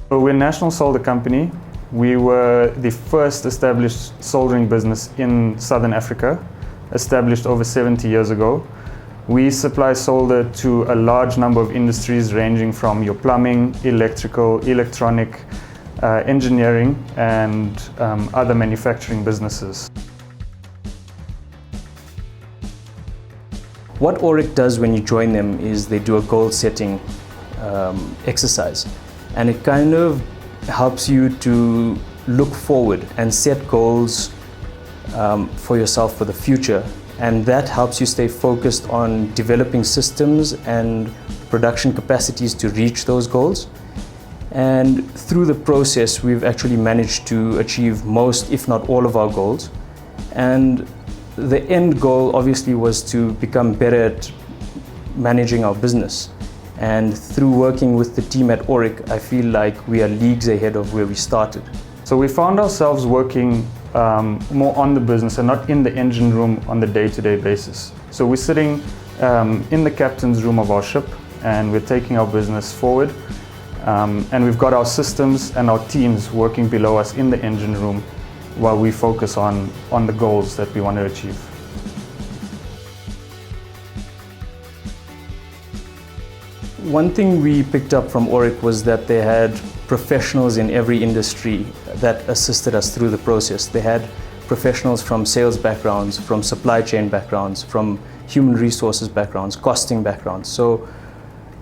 So we're a national solder company. We were the first established soldering business in Southern Africa, established over 70 years ago. We supply solder to a large number of industries ranging from your plumbing, electrical, electronic, engineering and other manufacturing businesses. What Aurik does when you join them is they do a goal setting exercise, and it kind of helps you to look forward and set goals for yourself for the future, and that helps you stay focused on developing systems and production capacities to reach those goals. And through the process we've actually managed to achieve most, if not all, of our goals. And the end goal obviously was to become better at managing our business. And through working with the team at Aurik, I feel like we are leagues ahead of where we started. So we found ourselves working more on the business and not in the engine room on the day-to-day basis. So we're sitting in the captain's room of our ship and we're taking our business forward. And we've got our systems and our teams working below us in the engine room while we focus on the goals that we want to achieve. One thing we picked up from Aurik was that they had professionals in every industry that assisted us through the process. They had professionals from sales backgrounds, from supply chain backgrounds, from human resources backgrounds, costing backgrounds. So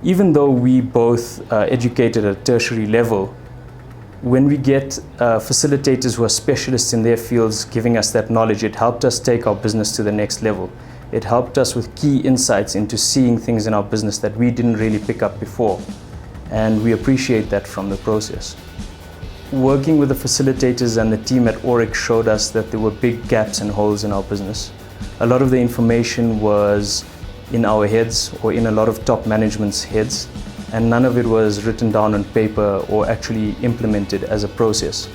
even though we both educated at a tertiary level, when we get facilitators who are specialists in their fields giving us that knowledge, it helped us take our business to the next level. It helped us with key insights into seeing things in our business that we didn't really pick up before. And we appreciate that from the process. Working with the facilitators and the team at Aurik showed us that there were big gaps and holes in our business. A lot of the information was in our heads or in a lot of top management's heads, and none of it was written down on paper or actually implemented as a process.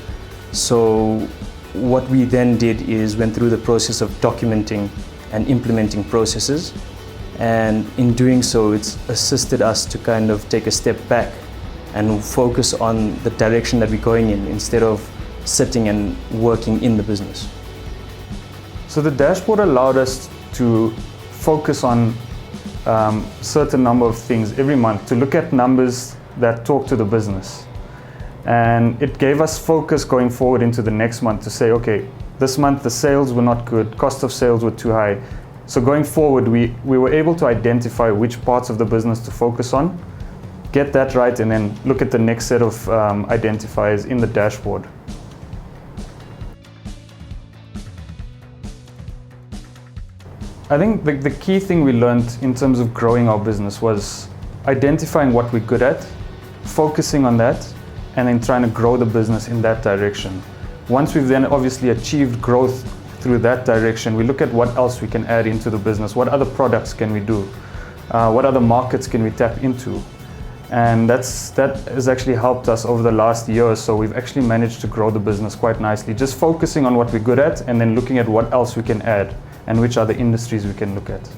So what we then did is went through the process of documenting and implementing processes, and in doing so it's assisted us to kind of take a step back and focus on the direction that we're going in instead of sitting and working in the business. So the dashboard allowed us to focus on certain number of things every month, to look at numbers that talk to the business. And it gave us focus going forward into the next month to say, okay, this month the sales were not good, cost of sales were too high. So going forward, we were able to identify which parts of the business to focus on, get that right, and then look at the next set of identifiers in the dashboard. I think the key thing we learned in terms of growing our business was identifying what we're good at, focusing on that, and then trying to grow the business in that direction. Once we've then obviously achieved growth through that direction, we look at what else we can add into the business, what other products can we do, what other markets can we tap into. And that has actually helped us over the last year or so. We've actually managed to grow the business quite nicely, just focusing on what we're good at and then looking at what else we can add and which other industries we can look at.